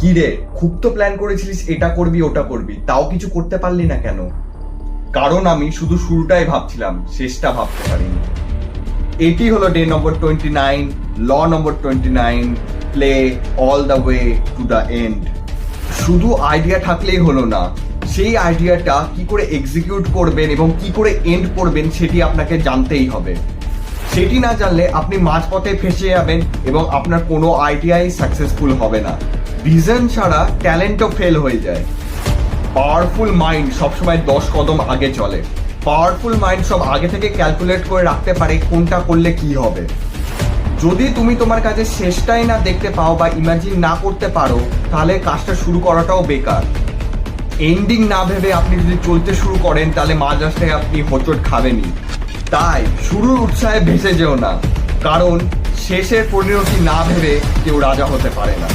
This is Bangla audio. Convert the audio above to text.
কি রে, খুব তো প্ল্যান করেছিলিস এটা করবি ওটা করবি, তাও কিছু করতে পারলি না কেন? কারণ আমি শুধু শুরুটাই ভাবছিলাম, শেষটা ভাবতে পারিনি। এটি হলো day number 29, law number 29, play all the way to the end. শুধু আইডিয়া থাকলেই হলো না, সেই আইডিয়াটা কি করে এক্সিকিউট করবেন এবং কি করে এন্ড করবেন সেটি আপনাকে জানতেই হবে। সেটি না জানলে আপনি মাঝপথে ফেসে যাবেন এবং আপনার কোনো আইডিয়াই সাকসেসফুল হবে না। ভিশন ছাড়া ট্যালেন্টও ফেল হয়ে যায়। পাওয়ারফুল মাইন্ড সবসময় 10 কদম আগে চলে। পাওয়ারফুল মাইন্ড সব আগে থেকে ক্যালকুলেট করে রাখতে পারে কোনটা করলে কি হবে। যদি তুমি তোমার কাছে শেষটাই না দেখতে পাও বা ইমাজিন না করতে পারো, তাহলে কাজটা শুরু করাটাও বেকার। এন্ডিং না ভেবে আপনি যদি চলতে শুরু করেন, তাহলে মাঝ রাস্তায় আপনি হোঁচট খাবেনই। তাই শুরুর উৎসাহে ভেসে যেও না, কারণ শেষের পরিণতি না ভেবে কেউ রাজা হতে পারে না।